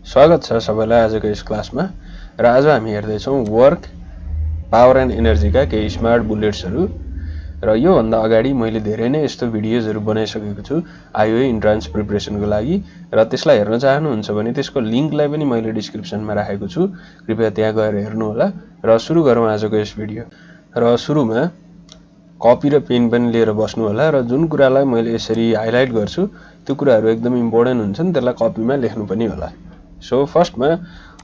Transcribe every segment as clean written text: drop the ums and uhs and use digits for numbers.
स्वागत छ सबैलाई आजको यस क्लासमा र आज हामी हेर्दै छौं वर्क पावर एन्ड एनर्जीका केही स्मार्ट बुलेट्सहरु र यो भन्दा अगाडि मैले धेरै नै यस्तो भिडियोजहरु बनाइसकेको छु आईओए इन्ट्रान्स प्रिपरेसनको लागि र त्यसलाई हेर्न चाहनुहुन्छ भने त्यसको लिंकलाई पनि मैले डिस्क्रिप्सनमा राखेको छु कृपया त्यहाँ गएर हेर्नु होला र सुरु गरौँ आजको यस भिडियो र सुरुमा कपी र पेन पनि लिएर बस्नु होला र जुन कुरालाई मैले यसरी हाइलाइट गर्छु त्यो कुराहरु एकदम इम्पोर्टेन्ट हुन्छन् त्यसलाई कपीमा लेख्नु पनि होला सो फर्स्ट में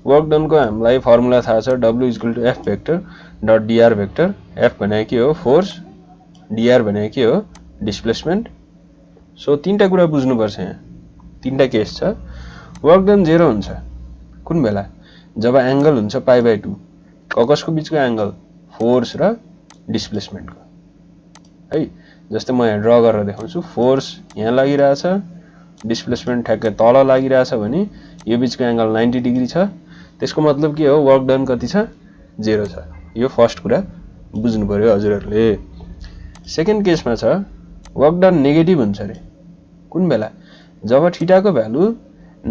वर्क डन को हामीलाई फर्मुला थाहा छ W = F vector dot dr vector F भने के हो फोर्स dr भने के हो डिस्प्लेसमेन्ट सो तीनटा कुरा बुझ्नु पर्छ यहाँ तीनटा केस छ वर्क डन 0 हुन्छ कुन बेला जब एंगल हुन्छ π/2 कसको बीचको एंगल फोर्स र डिस्प्लेसमेन्ट को है जस्तै म यहाँ ड्रा गरेर देखाउँछु फोर्स यहाँ लागिरहेछ डिस्प्लेसमेन्ट ठ्याक्कै तल लागिरहेछ भने यो बीचको एंगल 90 डिग्री छ त्यसको मतलब के हो वर्क डन कति छ 0 छ यो फर्स्ट कुरा बुझ्नु पर्यो हजुरहरुले सेकेन्ड केसमा छ वर्क डन नेगेटिभ हुन्छ रे कुन बेला जब थीटा को भ्यालु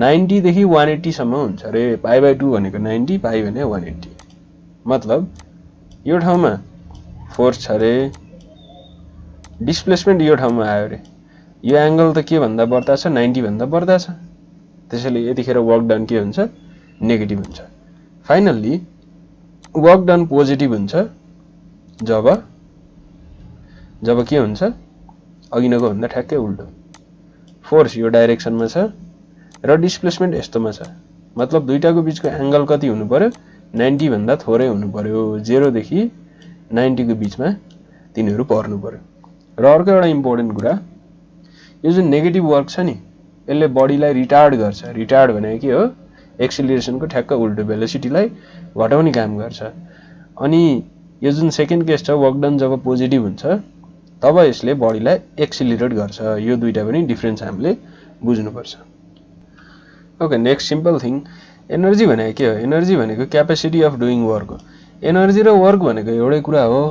90 देखि 180 सम्म हुन्छ रे π/2 भनेको 90 π भने 180 मतलब यो ठाउँमा फोर्स छ रे डिस्प्लेसमेन्ट यो ठाउँमा आयो रे यो एंगल त के भन्दा बढ्ता छ 90 भन्दा बढ्ता छ त्यसैले यतिखेर वर्क डन के हुन्छ नेगेटिभ हुन्छ फाइनल्ली वर्क डन पोजिटिभ हुन्छ जब के हुन्छ अघिनको भन्दा ठ्याक्कै उल्टो फोर्स यो डाइरेक्सनमा छ र डिस्प्लेसमेन्ट यस्तोमा छ मतलब दुईटाको बीचको एंगल कति हुनु पर्यो 90 भन्दा थोरै हुनु पर्यो 0 देखि 90 को बीचमा तिनीहरु पर्नु पर्यो र अर्को एउटा इम्पोर्टेन्ट कुरा यो जुन नेगेटिभ वर्क छ नि यसले बडीलाई रिटार्ड गर्छ रिटार्ड भनेको के हो एक्सिलरेसनको ठ्याक्क उल्टो भेलोसिटीलाई घटाउने काम गर्छ अनि यो जुन सेकेन्ड केस छ वर्क डन जब पोजिटिभ हुन्छ तब यसले बडीलाई एक्सिलरेट गर्छ यो दुईटा पनि डिफरेन्स हामीले बुझ्नु पर्छ okay next simple thing energy भनेको के हो एनर्जी भनेको क्यापेसिटी अफ डुइङ वर्क हो एनर्जी र वर्क भनेको एउटै कुरा हो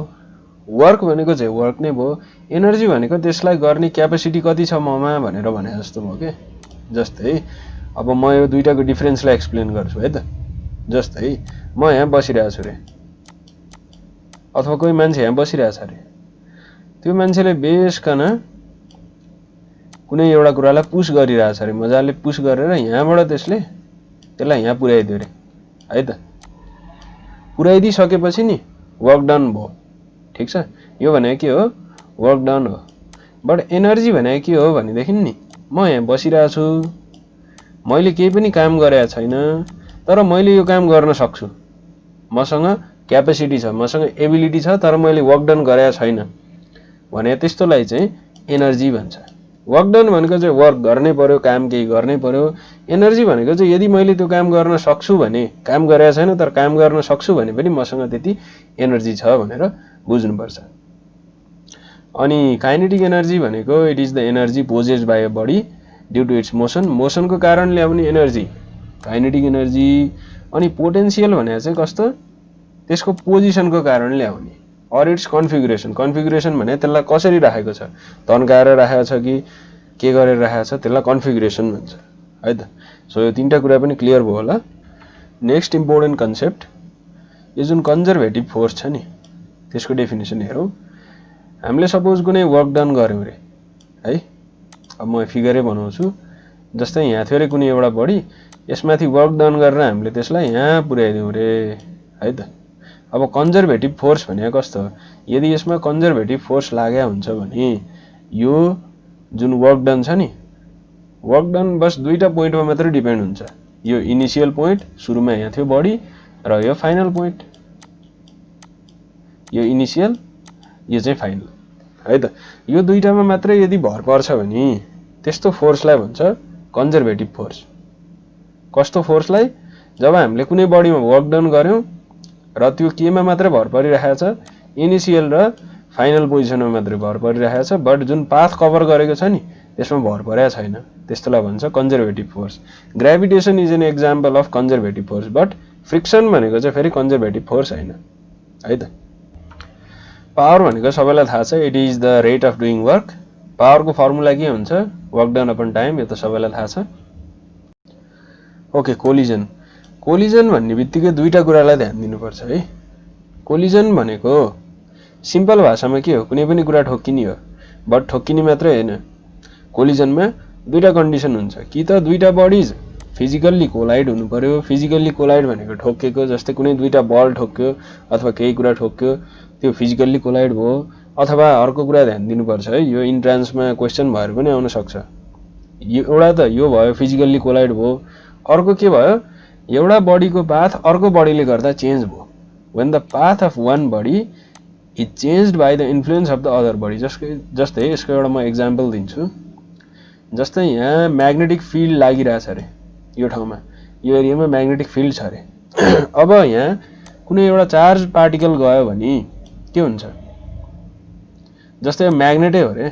वर्क भनेको चाहिँ वर्क नै भयो एनर्जी भनेको त्यसलाई गर्ने क्यापेसिटी कति छ ममा भनेर भने जस्तो भयो के जस्तै अब म यो दुईटाको डिफरेन्सलाई एक्सप्लेन गर्छु है त जस्तै म यहाँ बसिरहेको छु रे अथवा कोही मान्छे यहाँ बसिरहेछ रे त्यो मान्छेले बेसकन कुनै एउटा कुरालाई पुश गरिरहेछ रे मजाले पुश गरेर यहाँबाट त्यसलाई यहाँ पुर्याइदियो रे है त पुर्याइदिसकेपछि नि वर्क डन भयो ठीक छ यो भनेको के हो वर्क डन हो बट एनर्जी भनेको के हो भनेदेखि नि म यहाँ बसिरहेको छु मैले केही पनि काम गरेको छैन तर मैले यो काम गर्न सक्छु मसँग क्यापेसिटी छ मसँग एबिलिटी छ तर मैले वर्क डन गरेको छैन भने त्यस्तोलाई चाहिँ एनर्जी भन्छ वर्क डन भनेको चाहिँ वर्क गर्नै पर्यो काम केही गर्नै पर्यो एनर्जी भनेको चाहिँ यदि मैले त्यो काम गर्न सक्छु भने काम गरेको छैन तर काम गर्न सक्छु भने पनि मसँग त्यति एनर्जी छ भनेर बुझ्नुपर्छ अनि काइनेटिक एनर्जी भनेको it is the energy possessed by a body due to its motion मोसनको कारणले आउने एनर्जी काइनेटिक एनर्जी अनि पोटेन्शियल भनेको चाहिँ कस्तो त्यसको पोजिसनको कारणले आउने अर इट्स कन्फिगुरेसन कन्फिगुरेसन भने त्यसलाई कसरी राखेको छ तन्काएर राखेको छ कि के गरेर राखेको छ त्यसलाई कन्फिगुरेसन भन्छ है त सो यो तीनटा कुरा पनि क्लियर भयो होला नेक्स्ट इम्पोर्टेन्ट कन्सेप्ट यो जुन कन्जर्भेटिभ फोर्स छ नि त्यसको डेफिनेसन हेरौं हामीले सपोज कुनै वर्क डन गर्यौं रे है अब म फिगरै बनाउँछु जस्तै यहाँ थियो रे कुनै एउटा बडी यसमाथि वर्क डन गरेर हामीले त्यसलाई यहाँ पुर्याइदियौं रे है त अब कन्जर्भेटिभ फोर्स भनेको कस्तो हो यदि यसमा कन्जर्भेटिभ फोर्स लाग्या हुन्छ भने यो जुन वर्क डन छ नि वर्क डन बस दुईटा पोइन्टमा मात्र डिपेन्ड हुन्छ यो इनिशियल पोइन्ट सुरुमा यहाँ थियो बडी र यो फाइनल पोइन्ट यो इनिशियल यो चाहिँ फाइनल है त यो दुईटामा मात्र यदि भर पर्छ भने त्यस्तो फोर्सलाई भन्छ कन्जर्भेटिभ फोर्स कस्तो फोर्सलाई जब हामीले कुनै बडीमा वर्क डन गर्यौं र त्यो केमा मात्र भर परिरहेको छ इनिशियल र फाइनल पोजिसनमा मात्र भर परिरहेको छ बट जुन पाथ कभर गरेको छ नि त्यसमा भर परेको छैन त्यस्तोलाई भन्छ conservative force gravitation is an example of conservative force but friction भनेको चाहिँ फेरि कन्जर्भेटिभ फोर्स हैन है त पावर भनेको सबैलाई थाहा छ it is the rate of doing work power को फर्मुला के हुन्छ वर्क डन अपन टाइम यो त सबैलाई थाहा छ ओके कोलिजन कोलिजन भन्ने बित्तिकै दुईटा कुरालाई ध्यान दिनुपर्छ है। कोलिजन भनेको सिम्पल भाषामा के हो, कुनै पनि कुरा ठोक्किने हो, बट ठोक्किने मात्रै होइन। कोलिजनमा दुईटा कन्डिसन हुन्छ, कि त दुईटा बडिज फिजिकल्ली कोलाइड हुनु पर्यो। फिजिकल्ली कोलाइड भनेको ठोक्केको, जस्तै कुनै दुईटा बल ठोक्यो अथवा केही कुरा ठोक्यो त्यो फिजिकल्ली कोलाइड भयो। अथवा अर्को कुरा ध्यान दिनुपर्छ है, यो इन्ट्रान्समा क्वेसन भएर पनि आउन सक्छ। एउटा त यो भयो फिजिकल्ली कोलाइड भयो, अर्को के भयो, एउटा बडीको पाथ अर्को बडीले गर्दा चेन्ज भयो। When the path of one body is changed by the influence of the other body. जस्तै यसको एउटा म एक्जाम्पल दिन्छु। जस्तै यहाँ म्याग्नेटिक फिल्ड लागिरहेछ अरे, यो ठाउँमा यो एरियामा म्याग्नेटिक फिल्ड छ अरे। अब यहाँ कुनै एउटा चार्ज पार्टिकल गयो भने के हुन्छ, जस्तै म्याग्नेटै हो अरे,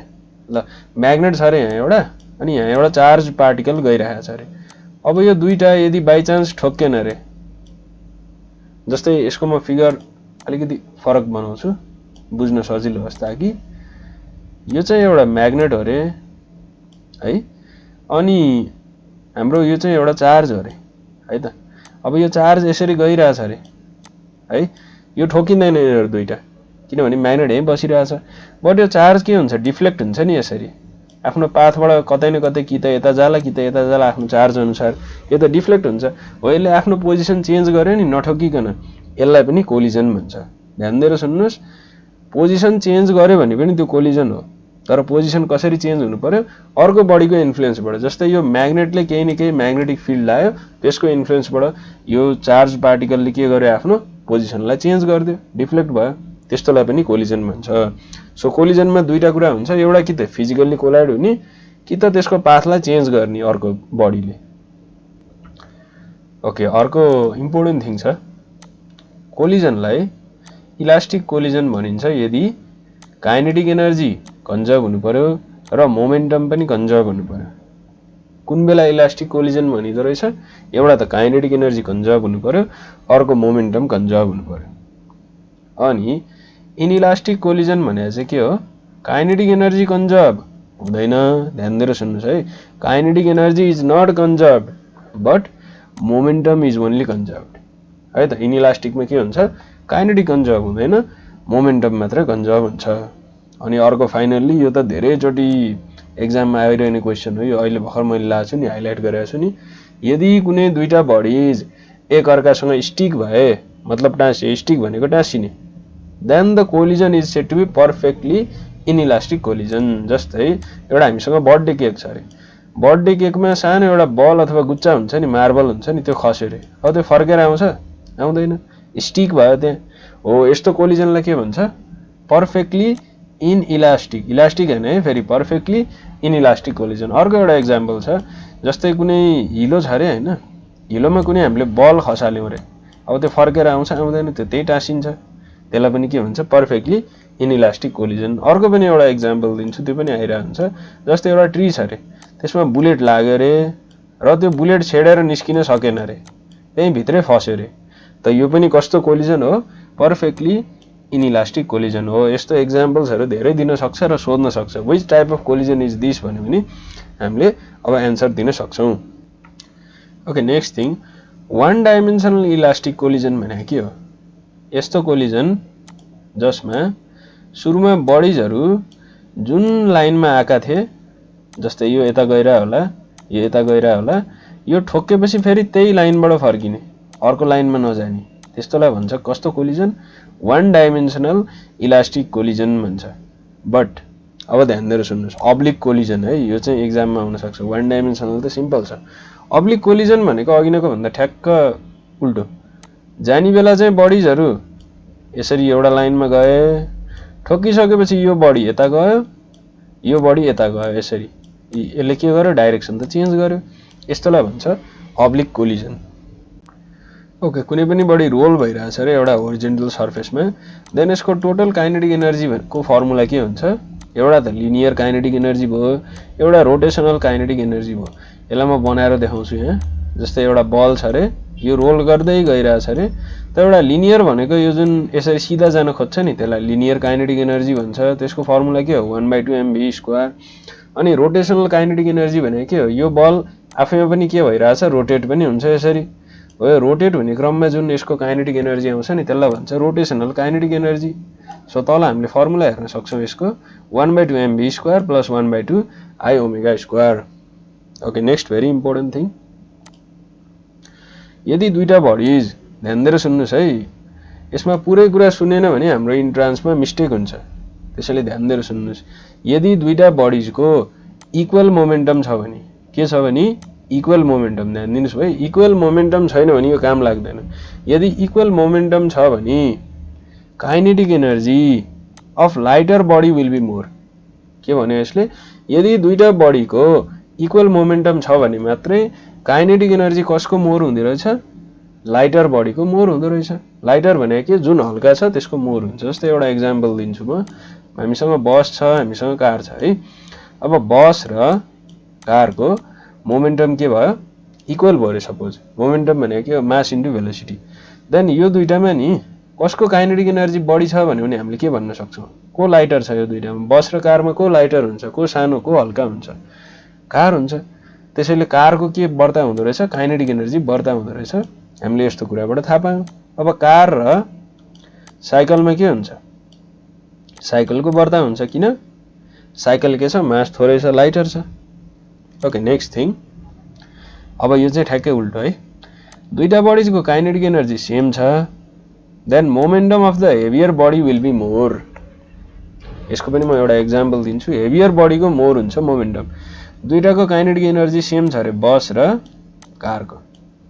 ल म्याग्नेट छ अरे यहाँ एउटा, अनि यहाँ एउटा चार्ज पार्टिकल गइरहेको छ अरे। अब यो दुईटा यदि बाइचान्स ठोक्केन अरे, जस्तै यसको म फिगर अलिकति फरक बनाउँछु बुझ्न सजिलो होस्, ताकि यो चाहिँ एउटा म्याग्नेट हो अरे है, अनि हाम्रो यो चाहिँ एउटा चार्ज हो अरे है त। अब यो चार्ज यसरी गइरहेछ अरे है, यो ठोकिँदैन यिनीहरू दुईटा, किनभने म्याग्नेट यहीँ बसिरहेछ। बट यो चार्ज के हुन्छ, डिफ्लेक्ट हुन्छ नि यसरी आफ्नो पाथबाट, कतै न कतै कि त यता जाला कि त यता जाला, आफ्नो चार्ज अनुसार यो त डिफ्लेक्ट हुन्छ। हो यसले आफ्नो पोजिसन चेन्ज गर्यो नि नठोकिकन, यसलाई पनि कोलिजन भन्छ। ध्यान दिएर सुन्नुहोस्, पोजिसन चेन्ज गर्यो भने पनि त्यो कोलिजन हो, तर पोजिसन कसरी चेन्ज हुनु पर्यो, अर्को बडीको इन्फ्लुएन्सबाट। जस्तै यो म्याग्नेटले केही न केही म्याग्नेटिक फिल्ड लायो, त्यसको इन्फ्लुएन्सबाट यो चार्ज पार्टिकलले के गर्यो, आफ्नो पोजिसनलाई चेन्ज गरिदियो, डिफ्लेक्ट भयो, त्यस्तोलाई पनि कोलिजन भन्छ। सो कोलिजनमा दुईटा कुरा हुन्छ, एउटा कि त फिजिकल्ली कोलाइड हुने, कि त त्यसको पाथलाई चेन्ज गर्ने अर्को बडीले। ओके, अर्को इम्पोर्टेन्ट थिङ छ, कोलिजनलाई इलास्टिक कोलिजन भनिन्छ यदि काइनेटिक एनर्जी कन्जर्भ हुनु पर्यो र मोमेन्टम पनि कन्जर्भ हुनु पर्यो। कुन बेला इलास्टिक कोलिजन भनिदो रहेछ, एउटा त काइनेटिक एनर्जी कन्जर्भ हुनु पर्यो, अर्को मोमेन्टम कन्जर्भ हुनु पर्यो। अनि इनइलास्टिक कोलिजन भनेको चाहिँ के हो, काइनेटिक एनर्जी कन्जर्भ हुँदैन। ध्यान दिएर सुन्नुहोस् है, kinetic energy is not conserve but momentum is only conserve है त। इनइलास्टिकमा के हुन्छ, काइनेटिक कन्जर्भ हुँदैन, मोमेन्टम मात्र कन्जर्भ हुन्छ। अनि अर्को फाइनल्ली, यो त धेरैचोटि एक्जाममा आइरहने क्वेसन हो, यो अहिले भर्खर मैले ल्याएको छु नि, हाइलाइट गरेको छु नि। यदि कुनै दुईटा बडिज एक अर्कासँग स्टिक भए, मतलब टाँसिए, स्टिक भनेको टाँसिने, then the collision is said to be perfectly inelastic collision. जस्तै एउटा हामीसँग बर्थडे केक छ अरे, बर्थडे केकमा सानो एउटा बल अथवा गुच्चा हुन्छ नि, मार्बल हुन्छ नि, त्यो खस्यो अरे। अब त्यो फर्केर आउँछ, आउँदैन, स्टिक भयो त्यहाँ। हो यस्तो कोलिजनलाई के भन्छ, पर्फेक्टली इनइलास्टिक। इलास्टिक होइन है फेरि, पर्फेक्टली इनइलास्टिक कोलिजन। अर्को एउटा इक्जाम्पल छ, जस्तै कुनै हिलो छ अरे होइन, हिलोमा कुनै हामीले बल खसाल्यौँ अरे, अब त्यो फर्केर आउँछ, आउँदैन, त्यो त्यही टाँसिन्छ, त्यसलाई पनि के भन्छ, पर्फेक्टली इनइलास्टिक कोलिजन। अर्को पनि एउटा इक्जाम्पल दिन्छु, त्यो पनि आइरहेको हुन्छ। जस्तै एउटा ट्री छ अरे, त्यसमा बुलेट लाग्यो अरे र त्यो बुलेट छेडेर निस्किन सकेन अरे, त्यहीँ भित्रै फस्यो अरे, त यो पनि कस्तो कोलिजन हो, पर्फेक्टली इनइलास्टिक कोलिजन हो। यस्तो एक्जाम्पल्सहरू धेरै दिन सक्छ र सोध्न सक्छ, which type of collision is this भन्यो भने हामीले अब एन्सर दिन सक्छौँ। Okay, next thing, one dimensional elastic collision भनेको के हो, यस्तो कोलिजन जसमा सुरुमा बडिजहरू जुन लाइनमा आएका थिए, जस्तै यो यता गइरह होला, यो यता गइरह होला, यो ठोक्केपछि फेरि त्यही लाइनबाट फर्किने, अर्को लाइनमा नजाने, त्यस्तोलाई भन्छ कस्तो collision, one dimensional elastic collision भन्छ। बट अब ध्यान दिएर सुन्नुहोस्, अब्लिक कोलिजन है, यो चाहिँ एक्जाममा आउन सक्छ। वान डाइमेन्सनल त सिम्पल छ, अब्लिक कोलिजन भनेको अघिनको भन्दा ठ्याक्क उल्टो। जाने बेला चाहिँ बडिजहरू यसरी एउटा लाइनमा गए, ठोकिसकेपछि यो बडी यता गयो, यो बडी यता गयो, यसरी यसले के गर्यो, डाइरेक्सन त चेन्ज गर्यो, यस्तोलाई भन्छ अब्लिक कोलिजन। ओके, कुनै पनि बडी रोल भइरहेछ अरे एउटा होरिजेन्टल सर्फेसमा, देन यसको टोटल काइनेटिक एनर्जी को फर्मुला के हुन्छ, एउटा त लिनियर काइनेटिक एनर्जी भयो, एउटा रोटेसनल काइनेटिक एनर्जी भयो। यसलाई म बनाएर देखाउँछु यहाँ। जस्तै एउटा बल छ अरे, यो रोल गर्दै गइरहेछ अरे, त एउटा लिनियर भनेको यो जुन यसरी सिधा जान खोज्छ नि, त्यसलाई लिनियर काइनेटिक एनर्जी भन्छ। त्यसको फर्मुला के हो, 1/2 mv²। अनि रोटेसनल काइनेटिक एनर्जी भनेको के हो, यो बल आफैमा पनि के भइरहेछ रोटेट पनि हुन्छ यसरी हो रोटेट हुने क्रममा जुन यसको काइनेटिक एनर्जी आउँछ नि त्यसलाई भन्छ रोटेसनल काइनेटिक एनर्जी सो तल हामीले फर्मुला हेर्न सक्छौं यसको 1/2 mv² + 1/2 I ओमेगा²। Okay next very important thing यदि दुईटा बडीज ध्यान दिएर सुन्नुस् है यसमा पुरै कुरा सुनेन भने हाम्रो इन्ट्रान्समा मिस्टेक हुन्छ त्यसैले ध्यान दिएर सुन्नुस् यदि दुईटा बडीजको इक्वल मोमेन्टम छ भने के छ भने इक्वल मोमेन्टम ध्यान दिनुस् भाइ इक्वल मोमेन्टम छैन भने यो काम लाग्दैन यदि इक्वल मोमेन्टम छ भने kinetic energy of lighter body will be more के भन्यो यसले यदि दुईटा बडीको इक्वल मोमेन्टम छ भने मात्रै काइनेटिक एनर्जी कसको मोर हुँदै रहेछ लाइटर बडीको मोर हुँदो रहेछ लाइटर भनेको जुन हल्का छ त्यसको मोर हुन्छ जस्तै एउटा एक्जाम्पल दिन्छु म हामीसँग बस छ हामीसँग कार छ है अब बस र कारको मोमेन्टम के भयो इक्वल भयो सपोज मोमेन्टम भनेको के मास इन्टु भेलोसिटी देन यो दुईटामा नि कसको काइनेटिक एनर्जी बढी छ भने हामीले के भन्न सक्छौं को लाइटर छ यो दुईटामा बस र कारमा को लाइटर हुन्छ को सानो को हल्का हुन्छ कार हुन्छ त्यसैले कारको के बढ्ता हुँदो रहेछ काइनेटिक एनर्जी बढ्ता हुँदो रहेछ हामीले यस्तो कुराबाट थाहा पायौं अब कार र साइकलमा के हुन्छ साइकलको बढ्ता हुन्छ किन साइकल के छ मास थोरै छ लाइटर छ ओके नेक्स्ट थिङ अब यो चाहिँ ठ्याक्कै उल्टो है दुईटा बडीजको काइनेटिक एनर्जी सेम छ then momentum of the heavier body will be more यसको पनि म एउटा एक्जाम्पल दिन्छु हेभियर बडीको मोर हुन्छ मोमेन्टम दुईटाको काइनेटिक एनर्जी सेम छ रे बस र कारको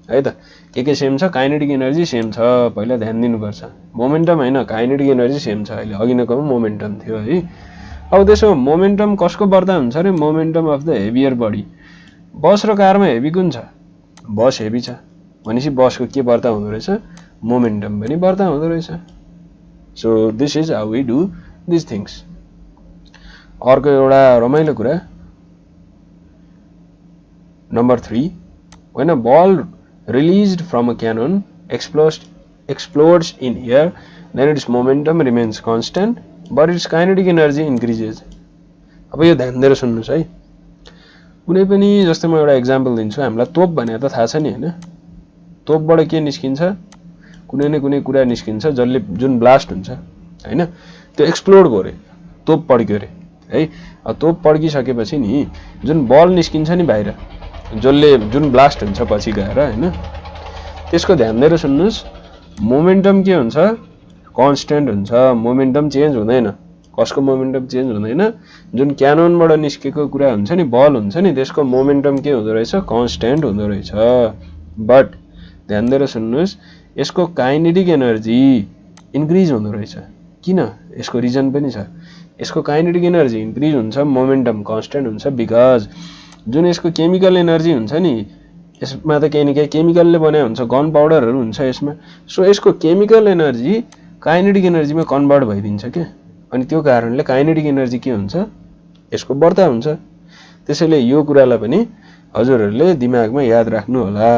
है त के सेम छ काइनेटिक एनर्जी सेम छ पहिला ध्यान दिनुपर्छ मोमेन्टम हैन काइनेटिक एनर्जी सेम छ अहिले अघिनको मोमेन्टम थियो है अब त्यसो मोमेन्टम कसको बढ्ता हुन्छ रे momentum of the heavier body bus र कारमा हेभी कुन छ बस हेभी छ भनेपछि बसको के बढ्ता हुँदो रहेछ मोमेन्टम पनि बढ्ता हुँदो रहेछ so this is how we do this things अर्को एउटा रमाइलो कुरा number 3 when a ball released from a cannon explodes in air then its momentum remains constant but its kinetic energy increases अब यो ध्यान दिएर सुन्नुस् है कुनै पनि जस्तै म एउटा एक्जाम्पल दिन्छु हामीलाई तोप भने त थाहा छ नि हैन तोपबाट के निस्किन्छ कुनै न कुनै कुरा निस्किन्छ जसले जुन ब्लास्ट हुन्छ हैन त्यो एक्सप्लोड गर्यो तोप पड्क्यो रे है तोप पड्किसकेपछि नि जुन बल निस्किन्छ नि बाहिर जसले जुन ब्लास्ट हुन्छ पछि गएर हैन त्यसको ध्यान दिएर सुन्नुस् मोमेन्टम के हुन्छ कन्स्ट्यान्ट हुन्छ मोमेन्टम चेन्ज हुँदैन कसको मोमेन्टम चेन्ज हुँदैन जुन क्याननबाट निस्केको कुरा हुन्छ नि बल हुन्छ नि त्यसको मोमेन्टम के हुँदो रहेछ कन्स्ट्यान्ट हुँदो रहेछ बट ध्यान दिएर सुन्नुस् यसको काइनेटिक एनर्जी इन्क्रिज हुँदो रहेछ किन यसको रिजन पनि छ यसको काइनेटिक एनर्जी इन्क्रिज हुन्छ मोमेन्टम कन्स्ट्यान्ट हुन्छ बिकज जुन यसको केमिकल एनर्जी हुन्छ नि यसमा त केही न केही केमिकलले बनाए हुन्छ गन पाउडरहरु हुन्छ यसमा सो यसको केमिकल एनर्जी काइनेटिक एनर्जीमा कन्भर्ट भइदिन्छ के अनि त्यो कारणले काइनेटिक एनर्जी के हुन्छ यसको बढ्ता हुन्छ त्यसैले यो कुरालाई पनि हजुरहरुले दिमागमा याद राख्नु होला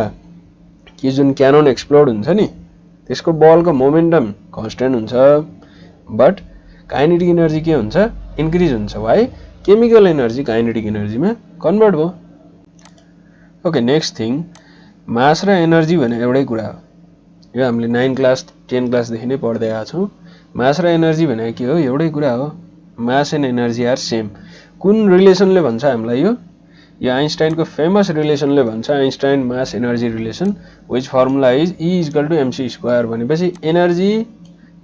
कि जुन क्यानन एक्सप्लोड हुन्छ नि त्यसको बलको मोमेन्टम कन्स्ट्यान्ट हुन्छ बट काइनेटिक एनर्जी के हुन्छ इन्क्रिज हुन्छ व्हाइ केमिकल एनर्जी काइनेटिक एनर्जीमा कन्भर्ट भयो ओके नेक्स्ट थिङ मास र एनर्जी भने एउटै कुरा हो यो हामीले 9 क्लास 10 क्लास देखि नै पढ्दै आएको छौं मास र एनर्जी भने के हो एउटै कुरा हो mass and energy are same कुन रिलेसनले भन्छ हामीलाई यो आइन्स्टाइनको फेमस रिलेसनले भन्छ Einstein mass energy relation which formula is E = mc² भनेपछि एनर्जी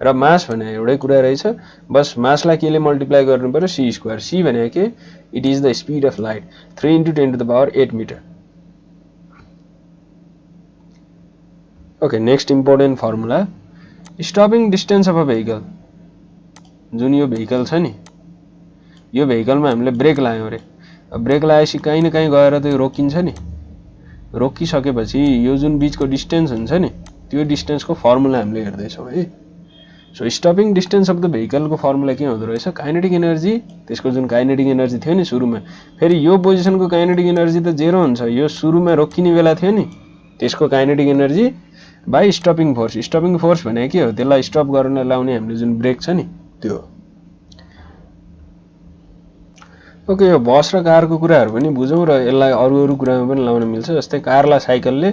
र मास भने एउटै कुरा रहेछ बस मासलाई केले मल्टिप्लाई गर्नु पर्यो c² c भने के it is the speed of light 3 × 10⁸ metre okay next important formula stopping distance of a vehicle जुन यो भेहिकल छ नि यो भेहिकलमा हामीले ब्रेक लायौं रे ब्रेक लाएपछि कहीं न कहीं गएर त्यो रोकिन्छ नि रोकिसकेपछि यो जुन बीचको डिस्टेन्स हुन्छ नि त्यो डिस्टेन्सको फर्मुला हामीले हेर्दै छौं है so stopping distance of the vehicle को फर्मुला के हुँदो रहेछ काइनेटिक एनर्जी त्यसको जुन काइनेटिक एनर्जी थियो नि सुरुमा फेरि यो पोजिसनको काइनेटिक एनर्जी त 0 हुन्छ यो सुरुमा रोकिने बेला थियो नि त्यसको kinetic energy by stopping force भने के हो त्यसलाई स्टप गर्न लाउने हामीले जुन ब्रेक छ नि त्यो ओके, यो बस र कारको कुराहरू पनि बुझौँ र यसलाई अरू कुरामा पनि लाउन मिल्छ। जस्तै कारलाई साइकलले,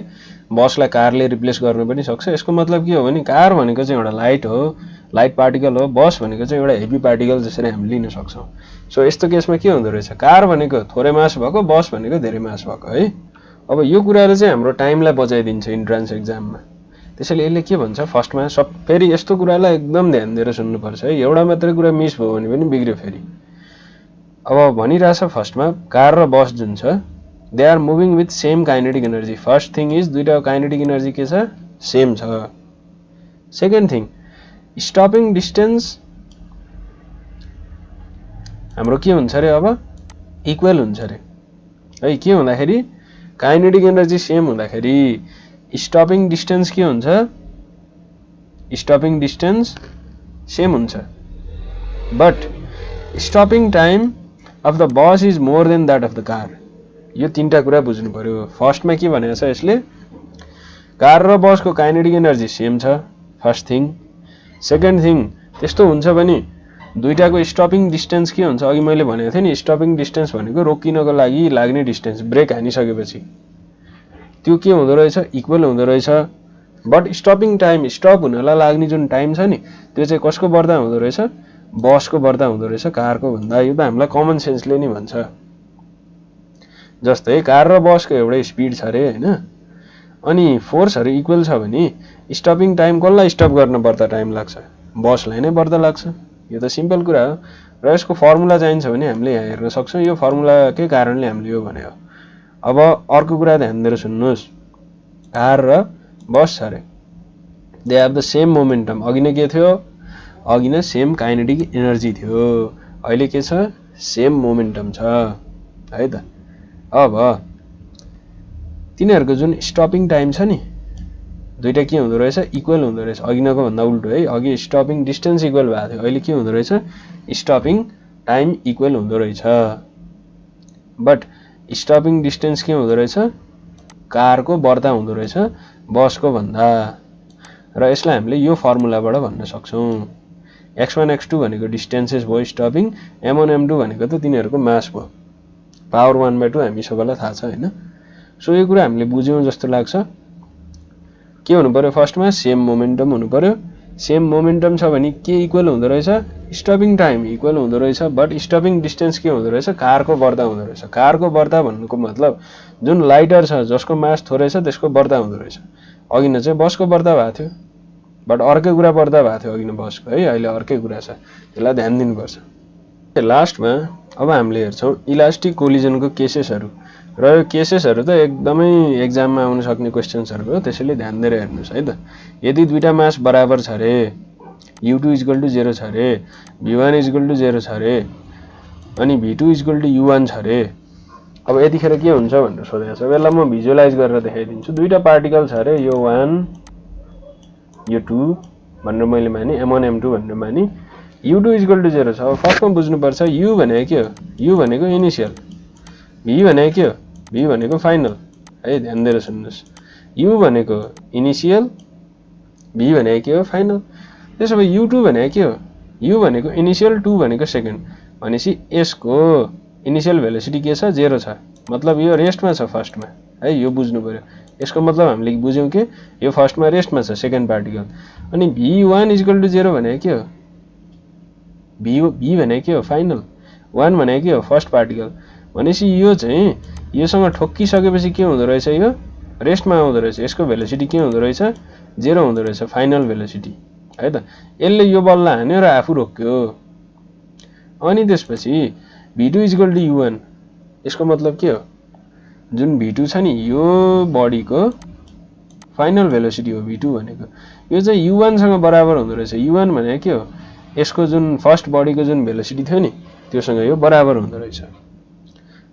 बसलाई कारले रिप्लेस गर्न पनि सक्छ। यसको मतलब के हो भने कार भनेको चाहिँ एउटा लाइट हो, लाइट पार्टिकल हो। बस भनेको चाहिँ एउटा हेभी पार्टिकल जसरी हामीले लिन सक्छौँ। सो यस्तो केसमा के हुँदो रहेछ, कार भनेको थोरै मास भएको, बस भनेको धेरै मास भएको है। अब यो कुराले चाहिँ हाम्रो टाइमलाई बचाइदिन्छ इन्ट्रान्स एक्जाममा। त्यसैले यसले के भन्छ, फर्स्टमा फेरि यस्तो कुरालाई एकदम ध्यान दिएर सुन्नुपर्छ है। एउटा मात्रै कुरा मिस भयो भने पनि बिग्रियो फेरि। अब भनिरहेछ फर्स्टमा कार र बस जुन छ, they are moving with same kinetic energy. First thing is दुईटाको काइनेटिक एनर्जी के छ, सेम छ। सेकेन्ड थिङ, स्टपिङ डिस्टेन्स हाम्रो के हुन्छ अरे, अब इक्वल हुन्छ अरे है। के हुँदाखेरि काइनेटिक एनर्जी सेम हुँदाखेरि स्टपिङ डिस्टेन्स के हुन्छ, स्टपिङ डिस्टेन्स सेम हुन्छ। But stopping time of the bus is more than that of the car. यो तीनटा कुरा बुझ्नु पर्यो। फर्स्टमा के भनेको छ यसले, कार र बसको काइनेटिक एनर्जी सेम छ, फर्स्ट थिङ। सेकेन्ड थिङ, त्यस्तो हुन्छ भने दुईटाको स्टपिङ डिस्टेन्स के हुन्छ, अघि मैले भनेको थिएँ नि, स्टपिङ डिस्टेन्स भनेको रोकिनको लागि लाग्ने डिस्टेन्स, ब्रेक हानिसकेपछि त्यो के हुँदो रहेछ, इक्वल हुँदो रहेछ। बट स्टपिङ टाइम, स्टप हुनलाई लाग्ने जुन टाइम छ नि, त्यो चाहिँ कसको बढ्दा हुँदो रहेछ, बसको बढ्दा हुँदो रहेछ कारको भन्दा। यो त हामीलाई कमन सेन्सले नि भन्छ। जस्तै कार र बसको एउटै स्पिड छ अरे होइन, अनि फोर्सहरू इक्वल छ भने स्टपिङ टाइम कसलाई स्टप गर्न बढ्दा टाइम लाग्छ, बसलाई नै बढ्दा लाग्छ। यो त सिम्पल कुरा हो। र यसको फर्मुला चाहिन्छ भने हामीले यहाँ हेर्न सक्छौँ। यो फर्मुलाकै कारणले हामीले यो भने हो। अब अर्को कुरा ध्यान दिएर सुन्नुहोस्, कार र बस छ अरे, they have the same momentum. अघि नै के थियो, अघि नै सेम काइनेटिक एनर्जी थियो, अहिले के छ, सेम मोमेन्टम छ है त। अब तिनीहरूको जुन स्टपिङ टाइम छ नि, दुईटा के हुँदो रहेछ, इक्वल हुँदो रहेछ। अघिनको भन्दा उल्टो है, अघि स्टपिङ डिस्टेन्स इक्वल भएको थियो, अहिले के हुँदो रहेछ, स्टपिङ टाइम इक्वल हुँदो रहेछ। बट स्टपिङ डिस्टेन्स के हुँदो रहेछ, कारको बढ्दा हुँदो रहेछ बसको भन्दा। र यसलाई हामीले यो फर्मुलाबाट भन्न सक्छौँ। x1 x2 भनेको डिस्टेन्सेस भयो स्टपिङ, m1 m2 भनेको त तिनीहरूको मास भयो, पावर 1/2 हामी सबैलाई थाहा छ होइन। सो यो कुरा हामीले बुझ्यौँ जस्तो लाग्छ। के हुनु पर्यो, फर्स्टमा सेम मोमेन्टम हुनु पर्यो। सेम मोमेन्टम छ भने के इक्वल हुँदो रहेछ, स्टपिङ टाइम इक्वल हुँदो रहेछ। बट स्टपिङ डिस्टेन्स के हुँदो रहेछ, कारको बढ्दा हुँदो रहेछ। कारको बढ्दा भन्नुको मतलब जुन लाइटर छ, जसको मास थोरै छ, त्यसको बढ्दा हुँदो रहेछ। अघि न चाहिँ बसको बढ्दा भएको थियो, बट अर्कै कुरा बढ्दा भएको थियो अघि न बसको है, अहिले अर्कै कुरा छ, त्यसलाई ध्यान दिनुपर्छ। लास्टमा अब हामीले हेर्छौँ इलास्टिक कोलिजनको केसेसहरू। र यो केसेसहरू त एकदमै एक्जाममा आउन सक्ने क्वेसन्सहरू हो, त्यसैले ध्यान दिएर हेर्नुहोस् है त। यदि दुईटा मास बराबर छ अरे, u2 = 0 छ अरे, v1 = 0 छ अरे, अनि v2 = u1 छ अरे, अब यतिखेर के हुन्छ भनेर सोधेको छ। यसलाई म भिजुअलाइज गरेर देखाइदिन्छु। दुईटा पार्टिकल छ अरे, यो 1 यो 2 भनेर मैले माने, m1 m2 भनेर माने, u2 = 0 छ। अब फर्स्टमा बुझ्नुपर्छ u भनेको के हो, u भनेको इनिसियल, v भनेको के हो, v भनेको फाइनल है। ध्यान दिएर सुन्नुहोस्, u भनेको इनिसियल, v भनेको के हो, फाइनल। त्यसो भए u2 भनेको के हो, u भनेको इनिसियल, 2 भनेको सेकेन्ड, भनेपछि यसको इनिसियल भेलोसिटी के छ, 0 छ। मतलब यो रेस्टमा छ फर्स्टमा है, यो बुझ्नु पर्यो। यसको मतलब हामीले बुझ्यौँ कि यो फर्स्टमा रेस्टमा छ, सेकेन्ड पार्टिकल। अनि v1 = 0 भनेको के हो, v भनेको के हो, फाइनल, 1 भनेको के हो, फर्स्ट पार्टिकल। भनेपछि यो चाहिँ योसँग ठोक्किसकेपछि के हुँदो रहेछ, यो रेस्टमा आउँदो रहेछ। यसको भेलोसिटी के हुँदो रहेछ, 0 हुँदो रहेछ, फाइनल भेलोसिटी है त। यसले यो बललाई हान्यो र आफू रोक्यो। अनि त्यसपछि v2 = u1, यसको मतलब के हो, जुन v2 छ नि, यो बडीको फाइनल भेलोसिटी हो v2 भनेको। यो चाहिँ u1 सँग बराबर हुँदो रहेछ। u1 भनेको के हो, यसको जुन फर्स्ट बडीको जुन भेलोसिटी थियो नि, त्योसँग यो बराबर हुँदो रहेछ।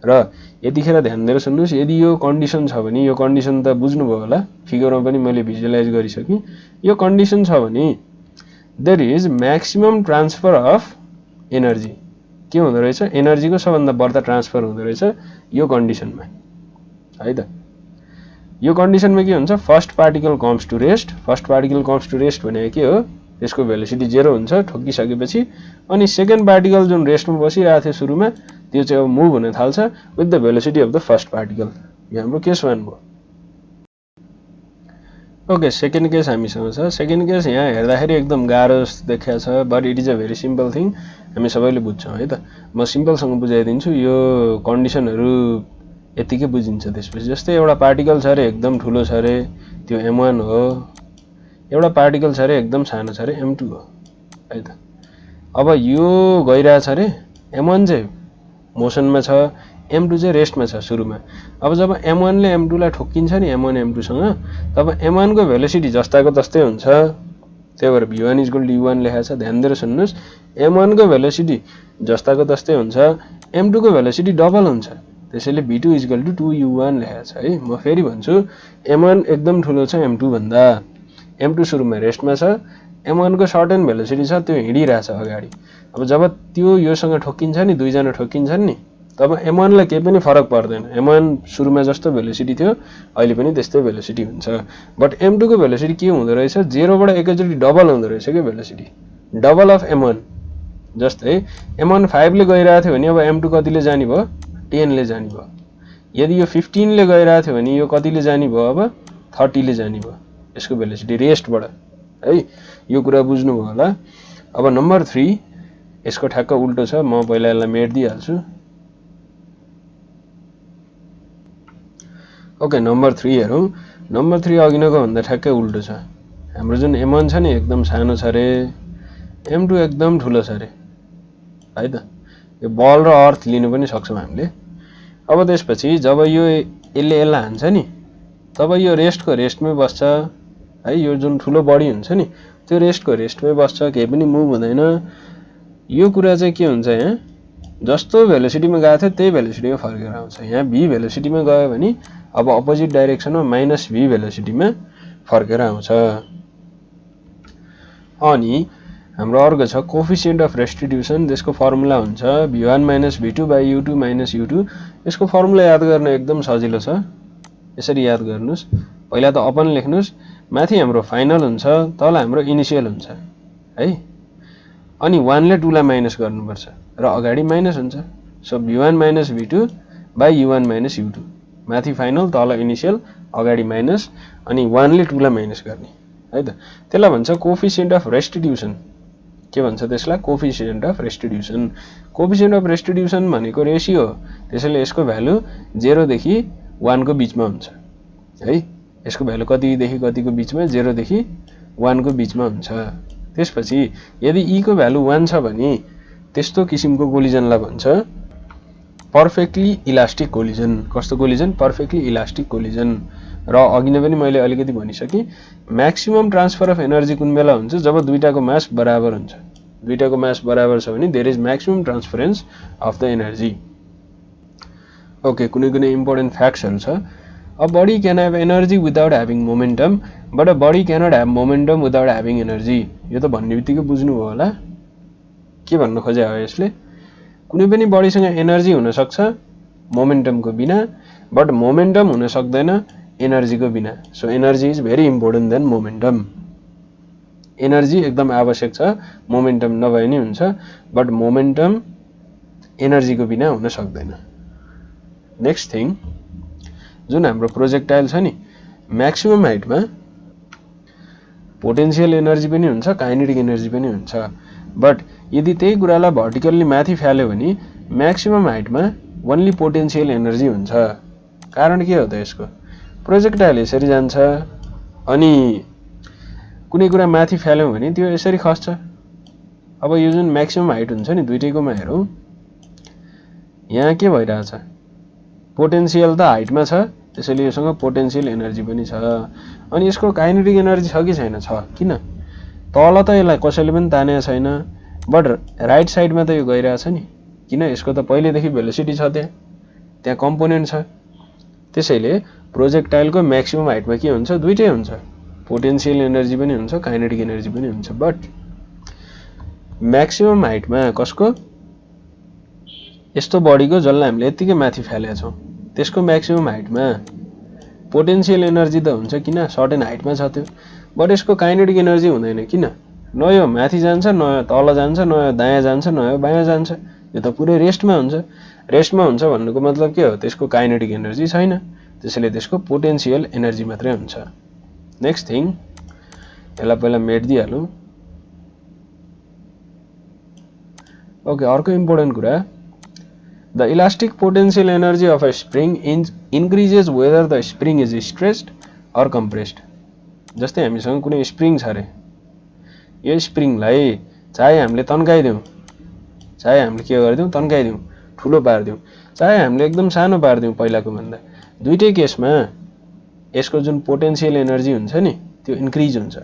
र यतिखेर ध्यान दिएर सुन्नुहोस्, यदि यो कन्डिसन छ भने, यो कन्डिसन त बुझ्नुभयो होला, फिगरमा पनि मैले भिजुअलाइज गरिसकेँ। यो कन्डिसन छ भने there is maximum transfer of energy. के हुँदो रहेछ, एनर्जीको सबभन्दा बढ्ता ट्रान्सफर हुँदो रहेछ यो कन्डिसनमा है त। यो कन्डिसनमा के हुन्छ, first particle comes to rest. First particle comes to rest भनेको के हो, त्यसको भेलोसिटी 0 हुन्छ ठोकिसकेपछि। अनि सेकेन्ड पार्टिकल जुन रेस्टमा बसिरहेको थियो सुरुमा त्यो चाहिँ अब मुभ हुन थाल्छ with the velocity of the first particle. यो हाम्रो केस 1 भयो। ओके, सेकेन्ड केस हामीसँग छ। सेकेन्ड केस यहाँ हेर्दाखेरि एकदम गाह्रो देखिएको छ, but it is a very simple thing, हामी सबैले बुझ्छौँ है त। म सिम्पलसँग बुझाइदिन्छु, यो कन्डिसनहरू यतिकै बुझिन्छ। त्यसपछि जस्तै एउटा पार्टिकल छ अरे एकदम ठुलो छ अरे, त्यो m1 हो। एउटा पार्टिकल छ अरे एकदम सानो छ अरे, m2 हो है त। अब यो गइरहेछ अरे, m1 चाहिँ मोसनमा छ, m2 चाहिँ रेस्टमा छ सुरुमा। अब जब m1 ले m2 लाई ठोक्किन्छ नि m1 m2 सँग, तब m1 को भेलोसिटी जस्ताको तस्तै हुन्छ। त्यही भएर v1 = u1 लेखेको छ। ध्यान दिएर सुन्नुस्, m1 को भेलोसिटी जस्ताको तस्तै हुन्छ, m2 को भेलोसिटी डबल हुन्छ। त्यसैले v2 = 2u1 लेखेको छ है। म फेरि भन्छु, m1 एकदम ठुलो छ m2 भन्दा, m2 सुरुमा रेस्टमा छ, m1 को सर्टेन भेलोसिटी छ, त्यो हिँडिरहेछ अगाडि। अब जब त्यो योसँग ठोक्किन्छ नि, दुईजना ठोक्किन्छन् नि, तब m1 लाई केही पनि फरक पर्दैन। m1 सुरुमा जस्तो भेलोसिटी थियो अहिले पनि त्यस्तै भेलोसिटी हुन्छ। बट m2 को भेलोसिटी के हुँदो रहेछ, 0 बाट एकैचोटि डबल हुँदो रहेछ के भेलोसिटी, डबल अफ m1। जस्तै m1 5 ले गइरहेको थियो भने अब m2 कतिले जाने भयो, 10 ले जाने भयो। यदि यो 15 ले गइरहेको थियो भने यो कतिले जाने भयो, अब 30 ले जाने भयो यसको भेलोसिटी रेस्टबाट है। यो कुरा बुझ्नु भयो होला। अब नम्बर 3 यसको ठ्याक्क उल्टो छ, म पहिला यसलाई मेट्दिहाल्छु। ओके, नम्बर 3 हेरौँ। नम्बर 3 अघिनको भन्दा ठ्याक्कै उल्टो छ। हाम्रो जुन m1 छ नि एकदम सानो छ रे, m2 एकदम ठुलो छ रे है त। यो बल र अर्थ लिनु पनि सक्छौँ हामीले। अब त्यसपछि जब यो यसले यसलाई हान्छ नि, तब यो रेस्टको रेस्टमै बस्छ है। यो जुन ठुलो बडी हुन्छ नि त्यो रेस्टको रेस्टमै बस्छ, केही पनि मुभ हुँदैन। यो कुरा चाहिँ के हुन्छ, यहाँ जस्तो भेलोसिटीमा गएको थियो त्यही भेलोसिटीमा फर्केर आउँछ। यहाँ v भेलोसिटीमा गयो भने अब अपोजिट डाइरेक्सनमा -v भेलोसिटीमा फर्केर आउँछ। अनि हाम्रो अर्को छ कोफिसिएन्ट अफ रेस्टिट्युसन। त्यसको फर्मुला हुन्छ v1 - v2 / u2 - u2। यसको फर्मुला याद गर्न एकदम सजिलो छ, यसरी याद गर्नुस्। पहिला त अपन लेख्नुस्, माथि हाम्रो फाइनल हुन्छ, तल हाम्रो इनिसियल हुन्छ है। अनि 1 ले 2 लाई माइनस गर्नुपर्छ र अगाडि माइनस हुन्छ। So v1 - v2 / u1 - u2, माथि फाइनल तल इनिसियल अगाडि माइनस, अनि 1 ले 2 लाई माइनस गर्ने है त। त्यसलाई भन्छ कोफिसिएन्ट अफ रेस्टिट्युसन। के भन्छ त्यसलाई, coefficient of restitution. Coefficient of restitution भनेको रेसियो हो, त्यसैले यसको भ्यालु 0 देखि 1 को बीचमा हुन्छ है। यसको भ्यालु कतिदेखि कतिको बीचमा, 0 देखि 1 को बीचमा हुन्छ। त्यसपछि यदि e को भ्यालु 1 छ भने त्यस्तो किसिमको कोलिजनलाई भन्छ पर्फेक्टली इलास्टिक कोलिजन। कस्तो कोलिजन, पर्फेक्टली इलास्टिक कोलिजन। र अघि नै पनि मैले अलिकति भनिसकेँ, म्याक्सिमम ट्रान्सफर अफ एनर्जी कुन बेला हुन्छ, जब दुईटाको मास बराबर हुन्छ। दुईटाको मास बराबर छ भने there is maximum transference of the energy. Okay, कुनै कुनै इम्पोर्टेन्ट फ्याक्ट्सहरू छ। A body can have energy without having momentum, but a body cannot have momentum without having energy. यो त भन्ने बित्तिकै बुझ्नुभयो होला के भन्न खोजे हो यसले। कुनै पनि बडीसँग एनर्जी हुन सक्छ मोमेन्टमको बिना, बट मोमेन्टम हुन सक्दैन एनर्जीको बिना। So energy is very important then momentum. Energy एकदम आवश्यक छ, मोमेन्टम नभए नि हुन्छ, बट मोमेन्टम एनर्जीको बिना हुन सक्दैन। नेक्स्ट थिङ, जुन हाम्रो प्रोजेक्टाइल छ नि, म्याक्सिमम हाइटमा पोटेन्शियल एनर्जी पनि हुन्छ, काइनेटिक एनर्जी पनि हुन्छ। बट यदि त्यही कुरालाई भर्टिकल्ली माथि फ्याल्यो भने म्याक्सिमम हाइटमा ओन्ली पोटेन्शियल एनर्जी हुन्छ। कारण के हो त यसको, प्रोजेक्टाइल यसरी जान्छ, अनि कुनै कुरा माथि फ्याल्यौँ भने त्यो यसरी खस्छ। अब यो जुन म्याक्सिमम हाइट हुन्छ नि दुईटैकोमा हेरौँ, यहाँ के भइरहेछ, पोटेन्शियल त हाइटमा छ, त्यसैले योसँग पोटेन्शियल एनर्जी पनि छ। अनि यसको काइनेटिक एनर्जी छ कि छैन, छ। किन, तल त यसलाई कसैले पनि तानेको छैन, बट राइट साइडमा त यो गइरहेछ नि, किन, यसको त पहिलेदेखि भेलोसिटी छ, त्यहाँ कम्पोनेन्ट छ। त्यसैले प्रोजेक्टाइलको म्याक्सिमम हाइटमा के हुन्छ, दुईटै हुन्छ, पोटेन्शियल एनर्जी पनि हुन्छ, काइनेटिक एनर्जी पनि हुन्छ। बट म्याक्सिमम हाइटमा कसको, यस्तो बडीको जसलाई हामीले यत्तिकै माथि फ्यालेका छौँ, त्यसको म्याक्सिमम हाइटमा पोटेन्शियल एनर्जी त हुन्छ, किन सर्टेन हाइटमा छ त्यो, बट यसको काइनेटिक एनर्जी हुँदैन। किन, न यो माथि जान्छ न यो तल जान्छ न यो दायाँ जान्छ न यो बायाँ जान्छ यो त पुरै रेस्टमा हुन्छ रेस्टमा हुन्छ भन्नुको मतलब के हो त्यसको काइनेटिक एनर्जी छैन त्यसैले त्यसको पोटेन्शियल एनर्जी मात्रै हुन्छ नेक्स्ट थिङ यसलाई पहिला मेटिदिइहालौँ ओके अर्को इम्पोर्टेन्ट कुरा the elastic potential energy of a spring increases whether the spring is stretched or compressed जस्तै हामीसँग कुनै स्प्रिङ छ अरे यो स्प्रिङलाई चाहे हामीले तन्काइदिउँ चाहे हामीले के गरिदिउँ तन्काइदिउँ ठुलो पारिदिउँ चाहे हामीले एकदम सानो पारिदिउँ पहिलाको भन्दा दुईटै केसमा यसको जुन पोटेन्शियल एनर्जी हुन्छ नि त्यो इन्क्रिज हुन्छ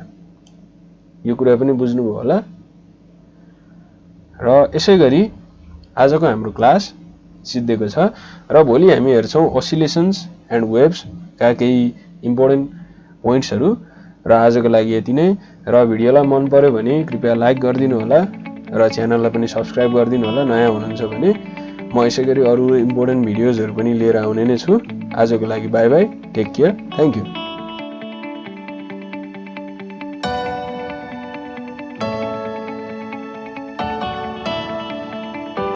यो कुरा पनि बुझ्नुभयो होला र यसै गरी आजको हाम्रो क्लास सिद्धिएको छ र भोलि हामी हेर्छौँ ओसिलेसन्स एन्ड वेव्स का केही इम्पोर्टेन्ट पोइन्ट्सहरू र आजको लागि यति नै र भिडियोलाई मन पर्यो भने कृपया लाइक गरिदिनु होला र च्यानललाई पनि सब्स्क्राइब गरिदिनु होला नयाँ हुनुहुन्छ भने म यसै गरी अरू इम्पोर्टेन्ट भिडियोजहरू पनि लिएर आउने नै छु आजको लागि bye bye take care thank you